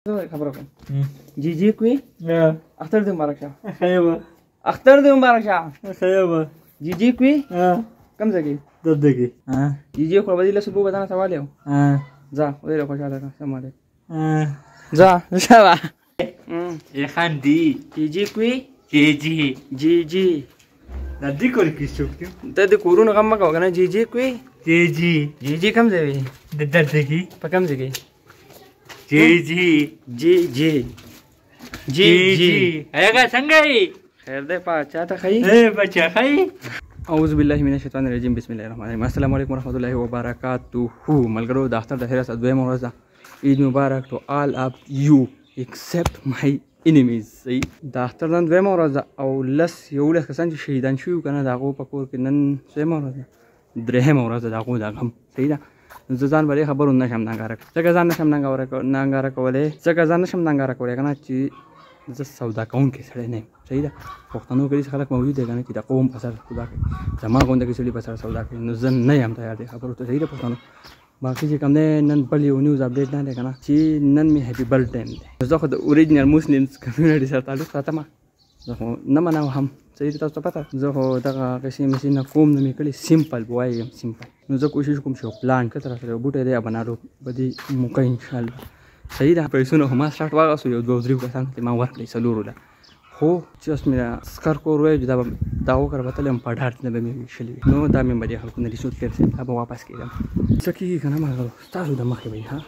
خبرك جي كوي اختار دي مبارك خيبه اختار دي مبارك خيبه جي كوي كم زكي ضدكي جي كوي بدي له سبوع بدنا سواليو जा उधर रखो चला था हमारे जा जा ये खानदी जी कोई जी नदी को किसको क्यों तद कोरोन कम का होगा ना जी कोई जी कम से भी दर्द की पकम से गई जी आएगा संगई खैर दे पाचा था खाई बच्चा खाई औज़ु बिल्लाहि मिनश शैतानिर रजीम बिस्मिल्लाहिर्रहमानिर्रहीम अस्सलाम वालेकुम वरहमतुल्लाहि वबरकातुहू मलगरो दाख्तर दहरा सदवे मोरजा ईद मुबारक to all of you except my enemies सही दाख्तर दन दवे मोरजा औ लस यौलस कसन शहीदान शु कना दागो पकोर किनन से मोरजा द्रेह मोरजा दागो दागम सही दा जजान बले खबर उन्ना शमनागारक जगजान शमनागारक वले जगजान शमनागारक वले कना ची ज सौदा कौन के सड़े नहीं सही दा पख्तनो के खलक मौजूद है कि दा कौम पसर खुदा के जमा कौन के सली पसर सौदा के नजन नहीं हम तैयार दे खबर तो सही दा पख्तनो बाकी जी कमने नन बली न्यूज़ अपडेट ना देखना ची नन में हैप्पी बर्थडे जो खुद ओरिजिनल मुस्लिम्स कम्युनिटी से ताल्लुक था मा जो न मना हम सही तो पता जो हो दगा कैसे मशीन कौम में कली सिंपल बॉय सिंपल जो कोशिश कुम शो प्लान का तरह से बूटे दे बना लो बदी मुका इंशाल्लाह सही दा पैसो न हमा स्टार्ट वागा सो यो दोजरी का सांग ते मा वर्क ले सलूरुला हो जस्ट मेरा स्कर को रोए जदा दाव कर बतले हम पढ़ात ने बे मिशली नो दा में बड़ी हल्को ने रिसोर्ट कर से अब वापस के सकी खाना मा करो तासु दा मखे भाई हां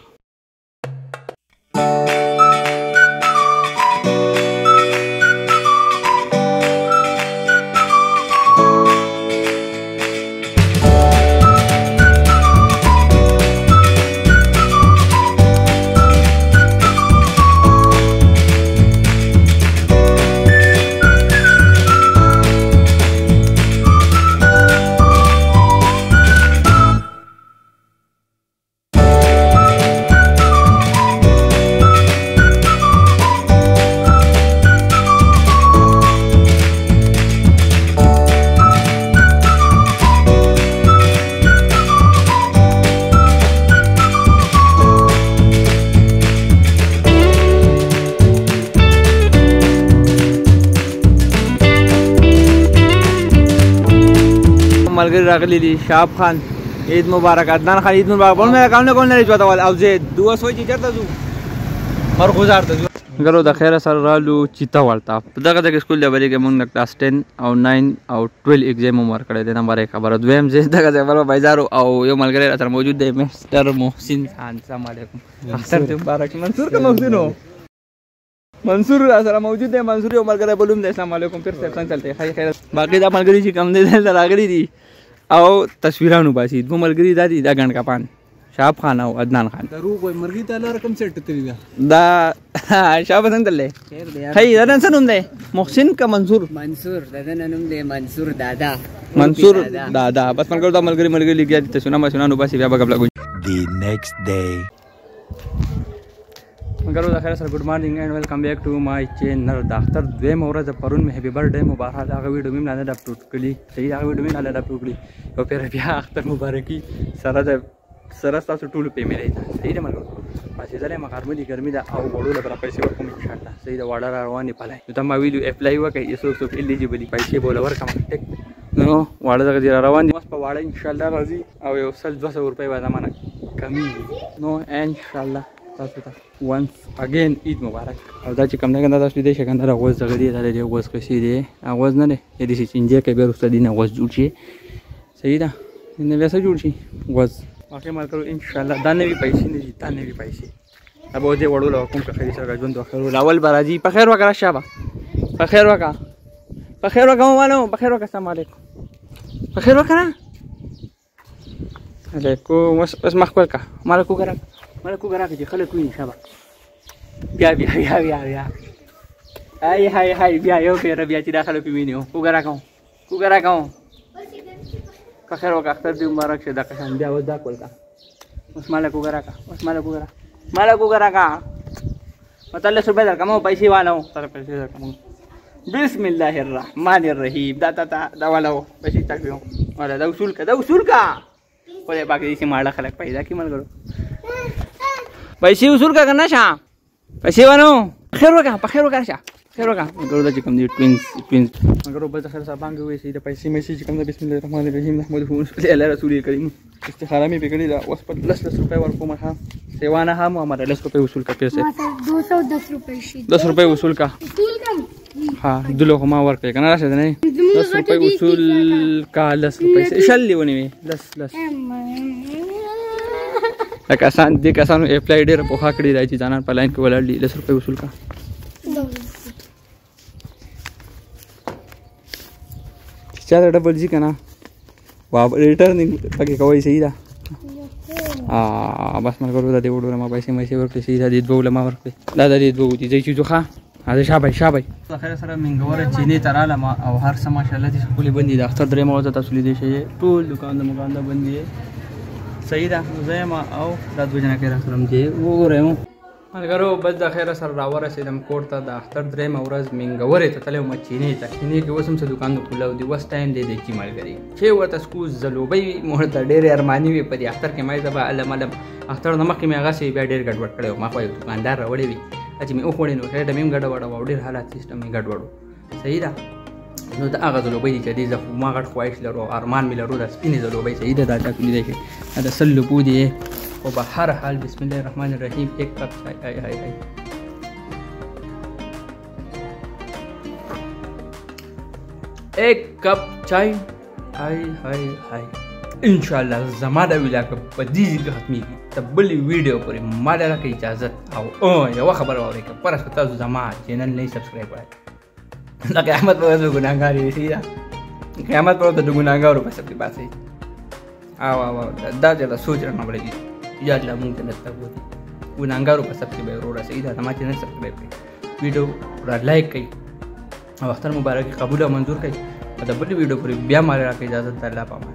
मलगरी रागली दी शाब खान ईद मुबारक अदनान खान ईद मुबारक बोल मेरा काम ने कौन नहीं जोता वाला अब जे दुआ सोई चीज करता तू और गुजार तो करो द खैर सर रालू चिता वालता पता का स्कूल लेवल के मंग क्लास 10 और 9 और 12 एग्जाम उमर करे दे नंबर 1 खबर द्वेम जे तक से बरो भाईजारो और यो मलगरी सर मौजूद है मिस्टर मोहसिन खान अस्सलाम वालेकुम अख्तर मुबारक मंसूर का मोहसिन हो मंसूर सर मौजूद है मंसूर उमर करे बोलूम दे अस्सलाम वालेकुम फिर से चलते खैर बाकी दा मलगरी जी कम दे रागली दी आओ तस्वीरां बासी वो मलगरी दादी दा गण का पान शाब खान आओ अदनान खान रू कोई मरगी ताला रकम सेट तेरीगा दा शाब संग तले हाय दादा सनुम दे मोहसिन का मंसूर दादा ननुम दे मंसूर दादा बस मन करता मलगरी लिख गया तो सुना नु बासी व्या बगबला the next day मगर खैर sir good morning and welcome back to my channel दाख्तर द्वे मोरा जब परुन में हैप्पी बर्थडे मुबारक आगे वीडियो में लाने अपलोड कली सही आगे वीडियो में लाने अपलोड कली और फिर बिया अख्तर मुबारक की सरस से टूल पे मेरे सही रे मगर पासे जले मकार में गर्मी दा आओ बड़ो लबरा पैसे वर्क में इंशाल्लाह सही दा वाडा रवानी पाले तो तम वीडियो अप्लाई हुआ कहीं सो एलिजिबल पैसे बोला वर कम टेक नो वाडा जगह जरा रवानी मस्त वाडा इंशाल्लाह राजी और यो सल 200 रुपए वाला माना कमी नो इंशाल्लाह once again ईद मुबारक और दाची कम नहीं करना था उसने देश के अंदर आवाज़ जगह दिया था ले आवाज़ कैसी दे आवाज़ ना ले ये दिस इंडिया के बेर उसका दिन आवाज़ जुड़ी सही था इन्हें वैसा जुड़ी आवाज़ आके मार करो इंशाल्लाह दाने भी पैसे नहीं दाने भी पैसे अब वो दे वड़ो लोगों का खरीद सका जोन तो खैर लावल बाराजी पखेर वगैरह शाबा पखेर वगैरह मानो पखेर वगैरह समाले पखेर वगैरह अरे को बस मखबल का मारे को करा के खले कोई शाबा बिया हाय बिया यो फिर बिया चिदा खले पिमिनी को करा पखेर वगैरह अख्तर दी मुबारक से दा कसान बिया वदा कोल का उस माले को करा का मतलब सुबह कमाओ पैसे वाला हो सारे पैसे कमाओ बिस्मिल्लाहिर्रहमानिर्रहीम दा वाला हो पैसे तक हो वाला दा उसूल का बोले बाकी से मारला खलक पैदा की मन करो पैसे उसूल का करना शाह पैसे ونو خیر وکړه شه خیر وکړه ګورو د کوم دي توینز مګر بل ځخر صاحب باندې وې سي د پیسې مې کوم د بسم الله الرحمن الرحیم نحمده ونصلي علی رسول کریم استخاره مې بګړي دا اوس په 10 روپے ورکوم ها سیوانه هم हमारा 10 روپے वसूल का पैसे 210 रुपए 10 रुपए वसूल का हाँ दुलो को माँ वर्क करना राशि नहीं 10 रुपए वसूल का 10 रुपए से शल्ली बनी में 10 एक आसान देख आसान अप्लाई डेर पोखा कड़ी रही थी जाना पर लाइन को वाला 10 रुपए वसूल का चार डबल जी का ना वाह रिटर्निंग बाकी कवई सही था बस मला करू दादा एवढं मा पैसे मैसे वर्क सीधा देत भाऊला मा वर्क दादा देत भाऊ ती जायची जो खा आता शाबाई खैर सर मिंगवर चीनी तराला मा او هر سم ماشاءالله دي سکولي بندي د اختر درې موزه تاسو لیدې شي ټول دکان بندي صحیح ده زه ما او رات بجنه کې راځم دي وګورم ملګرو بس د خیر سره راوره سیدم کوټ ته د اختر درې مورز منګورې ته تلو مچینه ته کینې کې وسم څه دکان کولو دی وس ټایم دی د کی ملګری چې ورته سکو زلوبي مور ته ډېر ارمانی وي په اختر کې مې زبا علم اختر نمک کې مې هغه سي بیا ډېر ګډوډ کړو ما خو دکاندار راوړې وي چې مې اوخوړې نو هډه مې ګډوډ و ډېر حالات سیستم مې ګډوډ صحیح ده نو دا هغه زلوبي چې دې زه ما غټ خواهش لرو ارمان مې لرو د سپینې زلوبي صحیح ده دا ټاکلې دی دا سلوبو دی وبهر حال بسم الله الرحمن الرحیم ایک کپ چای آی ایک کپ چای آی انشاءالله زما د ویلا په دې ختمي تبل ویډیو پرې ما لره اجازه او یو خبر اورې که پرس تاسو زما چینل نه سبسکرایب کړئ دا قیامت پر ورځ ګناګار یې قیامت پر ورځ د ګناګارو په سبب باسي او دا چې سوچ رانه ولګي یاد لا مونږ ته نشته وته ګناګارو په سبب به وروړه سیدا د ما چینل سبسکرایب کړئ ویډیو را لایک کړئ او اختر مبارک قبول او منظور کړئ دا بل ویډیو پر بیا ماره راکې اجازه الله پامه